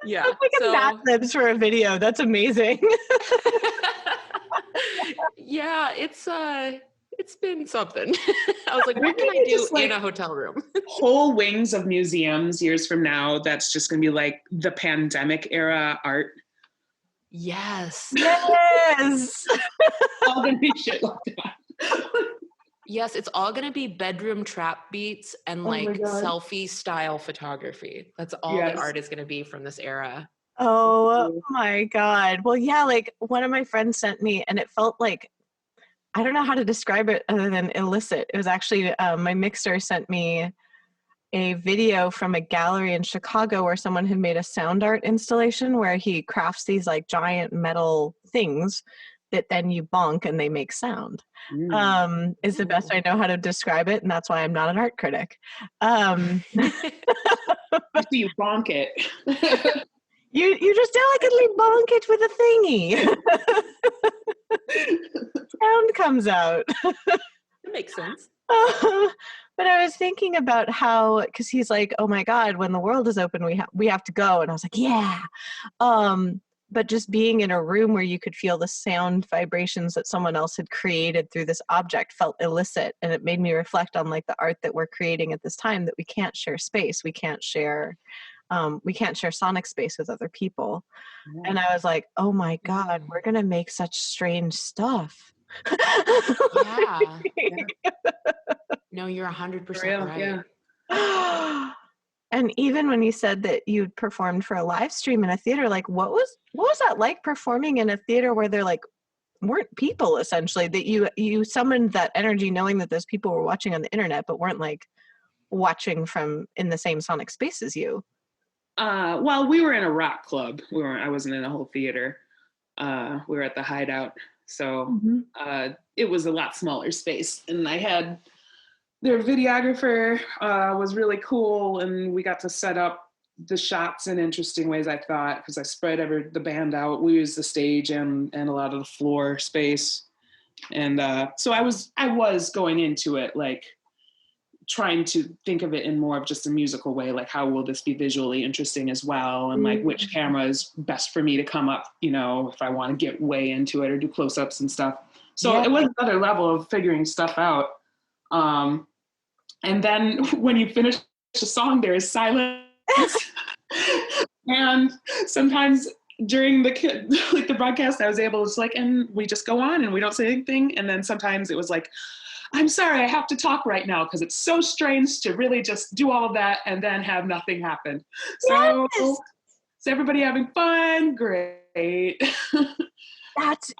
Yeah. That's like a Mad Libs for a video. That's amazing. Yeah, it's been something. I was like, what can I do in a hotel room? Whole wings of museums years from now, that's just going to be like the pandemic era art. Yes. Yes. All going to be shit like that. Yes, it's all going to be bedroom trap beats and like selfie style photography. That's all the art is going to be from this era. Oh my God. Well, yeah, like one of my friends sent me, and it felt like, I don't know how to describe it other than illicit. It was actually, my mixer sent me a video from a gallery in Chicago where someone had made a sound art installation where he crafts these like giant metal things that then you bonk and they make sound. Is the best I know how to describe it, and that's why I'm not an art critic. You bonk it. You just delicately bonk it with a thingy. Sound comes out. That makes sense. But I was thinking about how, because he's like, oh my God, when the world is open, we have to go. And I was like, yeah. But just being in a room where you could feel the sound vibrations that someone else had created through this object felt illicit. And it made me reflect on like the art that we're creating at this time, that we can't share space. We can't share sonic space with other people. And I was like, oh my God, we're going to make such strange stuff. Yeah. No, you're 100% right. Yeah. And even when you said that you performed for a live stream in a theater, like what was that like, performing in a theater where there like weren't people, essentially, that you summoned that energy knowing that those people were watching on the internet but weren't like watching from in the same sonic space as you? Well, we were in a rock club. I wasn't in a whole theater. We were at the Hideout. So it was a lot smaller space, and I had their videographer was really cool, and we got to set up the shots in interesting ways, I thought, because I spread the band out. We used the stage and a lot of the floor space, and so I was going into it like trying to think of it in more of just a musical way, like how will this be visually interesting as well, and like which camera is best for me to come up, you know, if I want to get way into it or do close-ups and stuff. So it was another level of figuring stuff out. And then when you finish a song, there is silence. And sometimes during the broadcast, I was able to like, and we just go on and we don't say anything. And then sometimes it was like, I'm sorry, I have to talk right now because it's so strange to really just do all of that and then have nothing happen. So is everybody having fun? Great. That's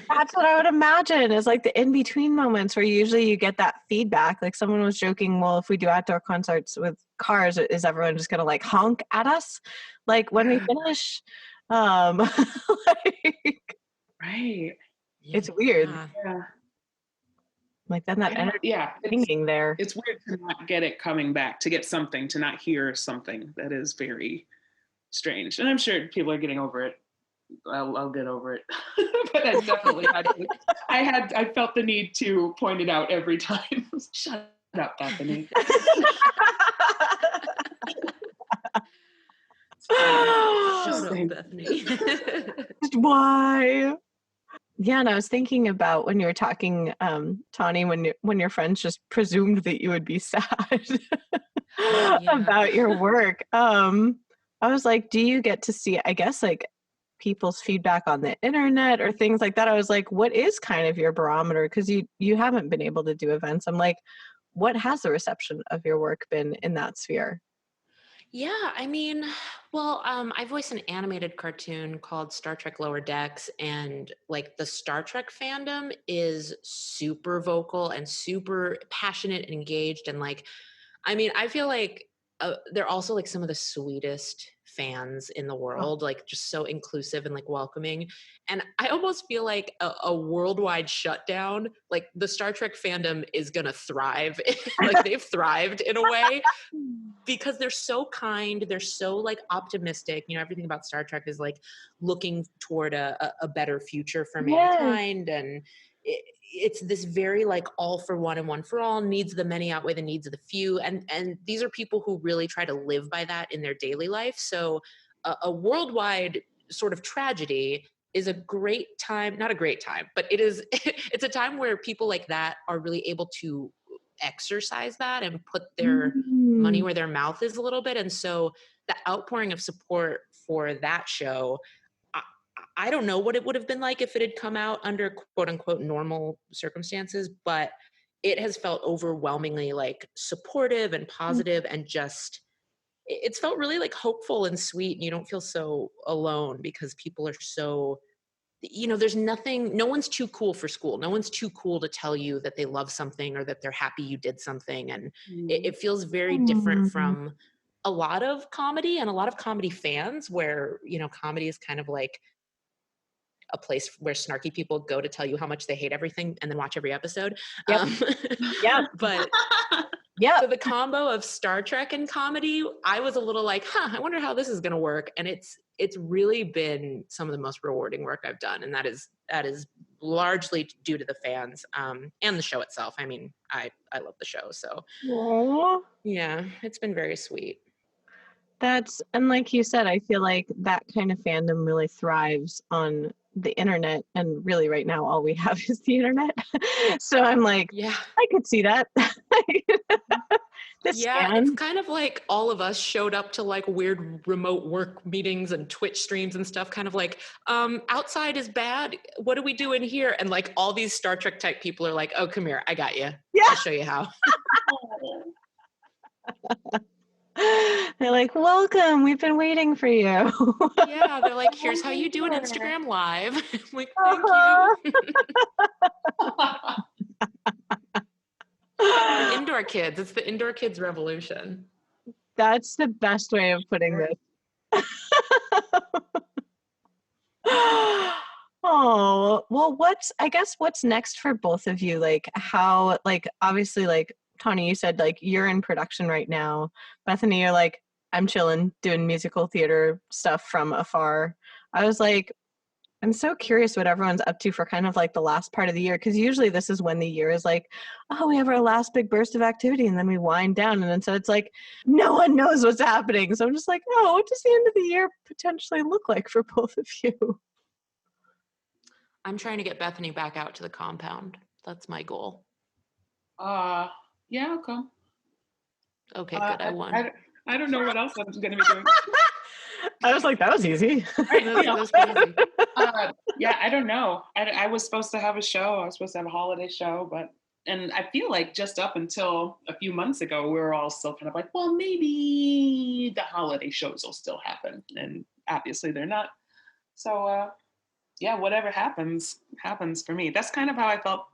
That's what I would imagine is like the in-between moments where usually you get that feedback. Like someone was joking, well, if we do outdoor concerts with cars, is everyone just going to like honk at us? Like when we finish, like, right. It's weird. Yeah. Like then that energy hanging there. It's weird to not get it coming back, to get something, to not hear something. That is very strange. And I'm sure people are getting over it. I'll get over it. But I definitely I felt the need to point it out every time. Shut up, Bethany. Shut up, Bethany. Why? Yeah, and I was thinking about when you were talking, Tawny, when your friends just presumed that you would be sad about your work. I was like, do you get to see, I guess, like people's feedback on the internet or things like that? I was like, what is kind of your barometer? Because you haven't been able to do events. I'm like, what has the reception of your work been in that sphere? Yeah, I mean, well, I voiced an animated cartoon called Star Trek Lower Decks, and like the Star Trek fandom is super vocal and super passionate and engaged. And like, I mean, I feel like they're also like some of the sweetest fans in the world, like just so inclusive and like welcoming. And I almost feel like a worldwide shutdown, like the Star Trek fandom is gonna thrive. Like they've thrived in a way because they're so kind, they're so like optimistic. You know, everything about Star Trek is like looking toward a better future for mankind. And it's this very like all for one and one for all, needs of the many outweigh the needs of the few. And these are people who really try to live by that in their daily life. So a worldwide sort of tragedy is a great time, not a great time, but it is, it's a time where people like that are really able to exercise that and put their money where their mouth is a little bit. And so the outpouring of support for that show, I don't know what it would have been like if it had come out under quote unquote normal circumstances, but it has felt overwhelmingly like supportive and positive, and just it's felt really like hopeful and sweet. And you don't feel so alone because people are so, you know, there's nothing, no one's too cool for school. No one's too cool to tell you that they love something or that they're happy you did something. And it feels very different from a lot of comedy and a lot of comedy fans where, you know, comedy is kind of like a place where snarky people go to tell you how much they hate everything and then watch every episode. Yep. Yep. But yeah. so the combo of Star Trek and comedy, I was a little like, I wonder how this is going to work. And it's really been some of the most rewarding work I've done. And that is largely due to the fans and the show itself. I mean, I love the show. So yeah, it's been very sweet. And like you said, I feel like that kind of fandom really thrives on the internet, and really right now all we have is the internet. So I'm like, yeah, I could see that. It's kind of like all of us showed up to like weird remote work meetings and Twitch streams and stuff, kind of like, outside is bad, what do we do in here? And like all these Star Trek type people are like, oh, come here, I got you. Yeah. I'll show you how. They're like, welcome, we've been waiting for you. Yeah, they're like, here's how you do an Instagram live. I'm like, thank you. Indoor kids, it's the indoor kids revolution. That's the best way of putting this. Oh, well, what's next for both of you? Like how, like, obviously, like, Tawny, you said like you're in production right now. Bethany, you're like, I'm chilling, doing musical theater stuff from afar. I was like, I'm so curious what everyone's up to for kind of like the last part of the year, because usually this is when the year is like, oh, we have our last big burst of activity and then we wind down. And then so it's like, no one knows what's happening. So I'm just like, oh, what does the end of the year potentially look like for both of you? I'm trying to get Bethany back out to the compound. That's my goal. Yeah, I'll come. Okay, good. I won. I don't know what else I'm going to be doing. I was like, that was easy. That was easy. Yeah, I don't know. I was supposed to have a show. I was supposed to have a holiday show, and I feel like just up until a few months ago, we were all still kind of like, well, maybe the holiday shows will still happen. And obviously they're not. So, yeah, whatever happens for me. That's kind of how I felt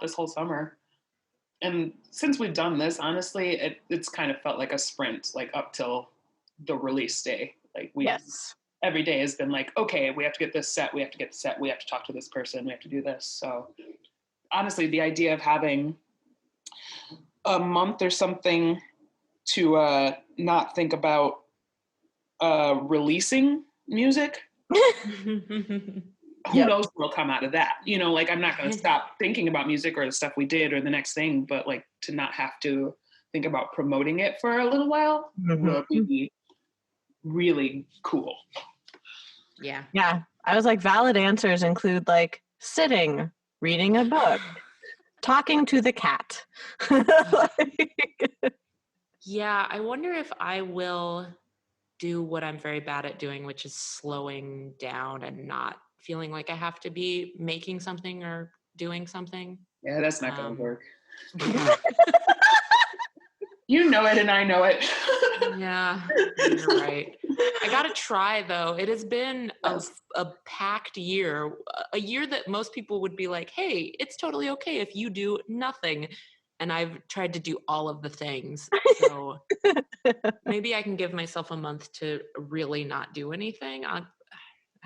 this whole summer. And since we've done this, honestly, it's kind of felt like a sprint, like up till the release day. Like every day has been like, okay, we have to get this set, we have to get the set, we have to talk to this person, we have to do this. So honestly, the idea of having a month or something to not think about releasing music, who knows what'll come out of that? You know, like I'm not going to stop thinking about music or the stuff we did or the next thing, but like to not have to think about promoting it for a little while will be really cool. Yeah. Yeah. I was like, valid answers include like sitting, reading a book, talking to the cat. Yeah, I wonder if I will do what I'm very bad at doing, which is slowing down and not feeling like I have to be making something or doing something. Yeah, that's not going to work. You know it and I know it. Yeah, you're right. I gotta try though. It has been a packed year, a year that most people would be like, hey, it's totally okay if you do nothing. And I've tried to do all of the things. So maybe I can give myself a month to really not do anything. I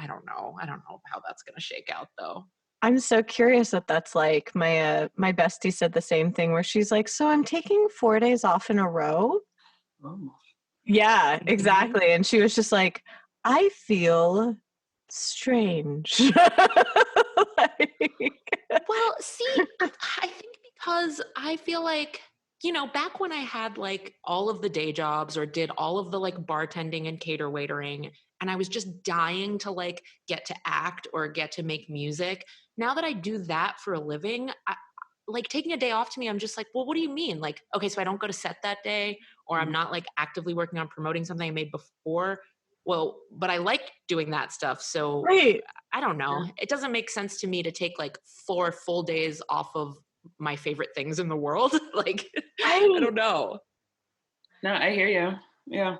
don't know. I don't know how that's gonna shake out though. I'm so curious what that's like. My bestie said the same thing where she's like, so I'm taking 4 days off in a row. Oh. Yeah, Mhm. exactly. And she was just like, I feel strange. Well, see, I think because I feel like, back when I had like all of the day jobs or did all of the like bartending and cater waitering, and I was just dying to like get to act or get to make music. Now that I do that for a living, like taking a day off to me, I'm just like, well, what do you mean? Like, okay, so I don't go to set that day, or I'm not like actively working on promoting something I made before. Well, but I like doing that stuff. So Right. I don't know. It doesn't make sense to me to take like 4 full days off of my favorite things in the world. Like, I don't know. No, I hear you. Yeah.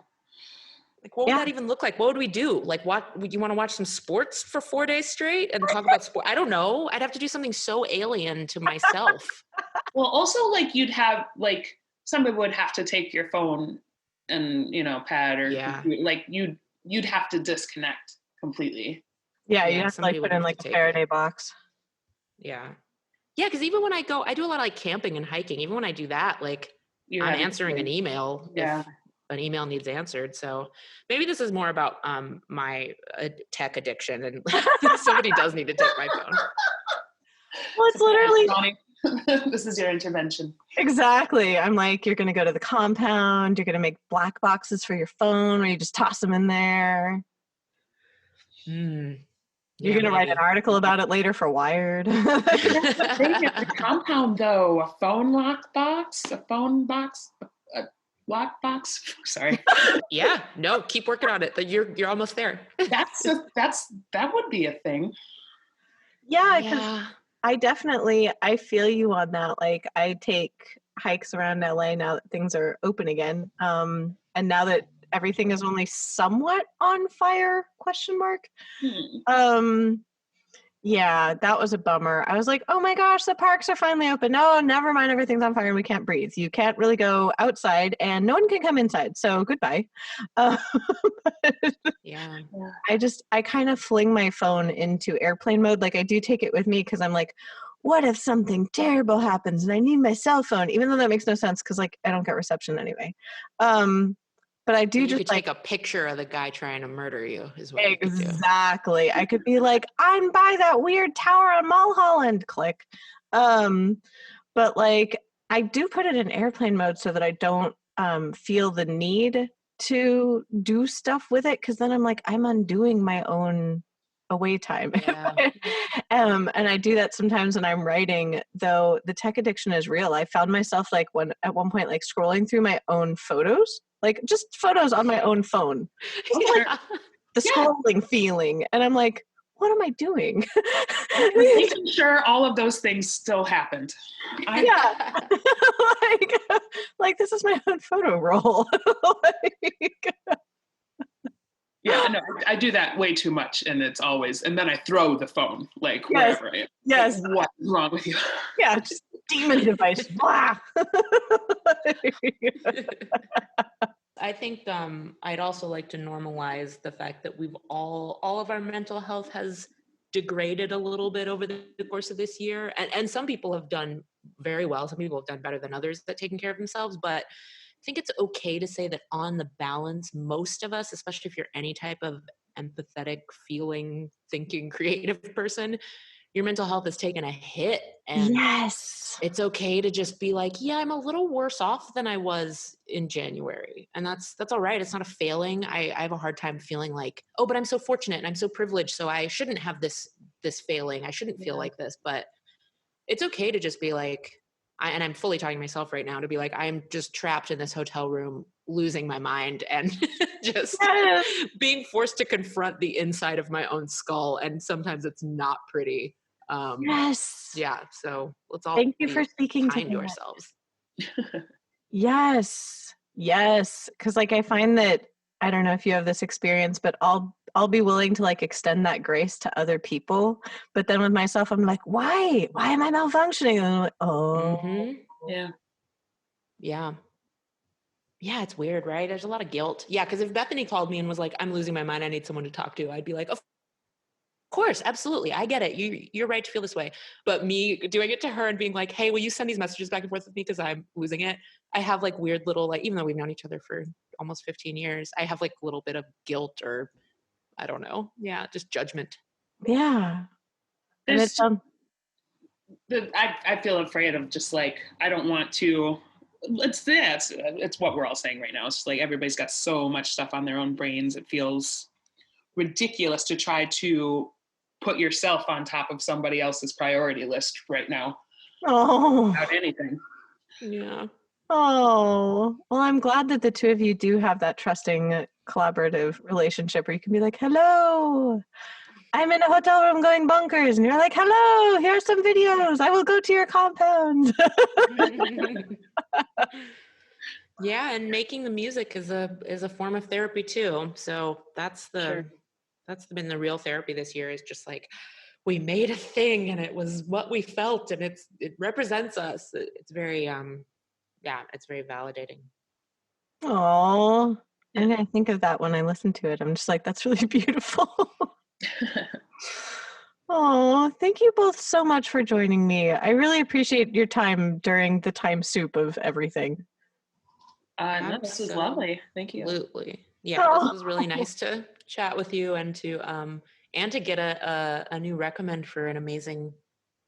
Like, what would that even look like? What would we do? Like, what would you want to watch some sports for 4 days straight and talk about sport? I don't know. I'd have to do something so alien to myself. Well, also like you'd have like some people would have to take your phone and pad or computer. Like you'd have to disconnect completely. Yeah, you have to like put in like a Faraday box. Yeah. Yeah, because even when I do a lot of like camping and hiking. Even when I do that, like I'm answering an email if an email needs answered. So maybe this is more about my tech addiction, and somebody does need to take my phone. Well, it's literally this is your intervention. Exactly. I'm like, you're going to go to the compound. You're going to make black boxes for your phone, or you just toss them in there. You're going to write an article about it later for Wired. The thing at the compound, though, a phone lockbox, a lockbox. Sorry. Yeah. No, keep working on it. But you're almost there. That would be a thing. Yeah. I feel you on that. Like, I take hikes around LA now that things are open again. And now that everything is only somewhat on fire, ? Yeah, that was a bummer. I was like, oh my gosh, the parks are finally open. No, never mind, everything's on fire and we can't breathe. You can't really go outside and no one can come inside. So goodbye. Yeah. I kind of fling my phone into airplane mode. Like I do take it with me because I'm like, what if something terrible happens and I need my cell phone? Even though that makes no sense because like I don't get reception anyway. But I do you just could take a picture of the guy trying to murder you is what exactly. I could be like, I'm by that weird tower on Mulholland. Click. But like I do put it in airplane mode so that I don't feel the need to do stuff with it because then I'm like I'm undoing my own away time. And I do that sometimes when I'm writing, though the tech addiction is real. I found myself like at one point like scrolling through my own photos, like just photos on my own phone. Like the scrolling feeling. And I'm like, what am I doing? Making sure all of those things still happened. like this is my own photo roll. Yeah, no, I do that way too much, and it's always, and then I throw the phone, like, wherever I am. Yes. Like, what's wrong with you? Yeah, just demon device. Blah. I think I'd also like to normalize the fact that we've all of our mental health has degraded a little bit over the course of this year. And some people have done very well. Some people have done better than others at taking care of themselves, but I think it's okay to say that on the balance, most of us, especially if you're any type of empathetic, feeling, thinking, creative person, your mental health has taken a hit. And it's okay to just be like, yeah, I'm a little worse off than I was in January. And that's all right. It's not a failing. I have a hard time feeling like, oh, but I'm so fortunate and I'm so privileged. So I shouldn't have this failing. I shouldn't feel like this, but it's okay to just be like, and I'm fully talking to myself right now to be like, I'm just trapped in this hotel room, losing my mind and just being forced to confront the inside of my own skull. And sometimes it's not pretty. Yeah. So let's all thank you for speaking kind to ourselves. Yes. Yes. Because like I find that, I don't know if you have this experience, but I'll be willing to like extend that grace to other people. But then with myself, I'm like, why? Why am I malfunctioning? And I'm like, oh. Yeah. Yeah. Yeah, it's weird, right? There's a lot of guilt. Yeah, because if Bethany called me and was like, I'm losing my mind, I need someone to talk to, I'd be like, of course, absolutely. I get it. You're right to feel this way. But me doing it to her and being like, hey, will you send these messages back and forth with me because I'm losing it? I have like weird little, like, even though we've known each other for almost 15 years, I have like a little bit of guilt or I don't know. Yeah, just judgment. Yeah. And There's I feel afraid of just like, I don't want to, it's what we're all saying right now. It's just like everybody's got so much stuff on their own brains. It feels ridiculous to try to put yourself on top of somebody else's priority list right now. Without anything. Yeah. Oh, well, I'm glad that the two of you do have that trusting collaborative relationship where you can be like, hello, I'm in a hotel room going bonkers. And you're like, hello, here's some videos. I will go to your compound. Yeah, and making the music is a form of therapy too. So that's been the real therapy this year, is just like, we made a thing and it was what we felt and it represents us. It's very it's very validating. Oh, I'm gonna think of that when I listen to it. I'm just like, that's really beautiful. Oh, thank you both so much for joining me. I really appreciate your time during the time soup of everything. No, this was lovely. Thank you. Absolutely. Yeah, this was really nice to chat with you and to get a new recommend for an amazing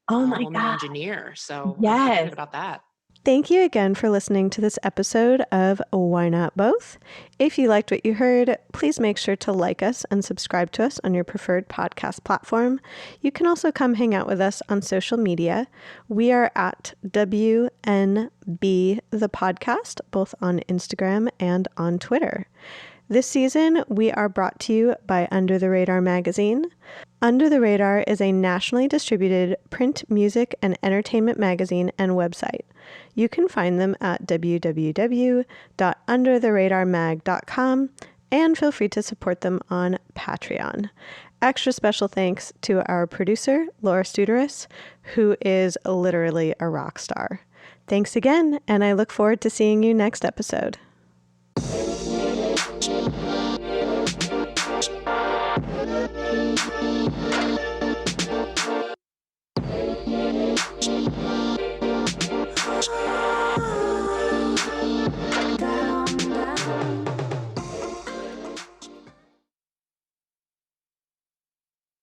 woman engineer. So I'm excited about that. Thank you again for listening to this episode of Why Not Both. If you liked what you heard, please make sure to like us and subscribe to us on your preferred podcast platform. You can also come hang out with us on social media. We are at WNB the podcast, both on Instagram and on Twitter. This season, we are brought to you by Under the Radar magazine. Under the Radar is a nationally distributed print, music, and entertainment magazine and website. You can find them at www.undertheradarmag.com and feel free to support them on Patreon. Extra special thanks to our producer, Laura Studeris, who is literally a rock star. Thanks again, and I look forward to seeing you next episode.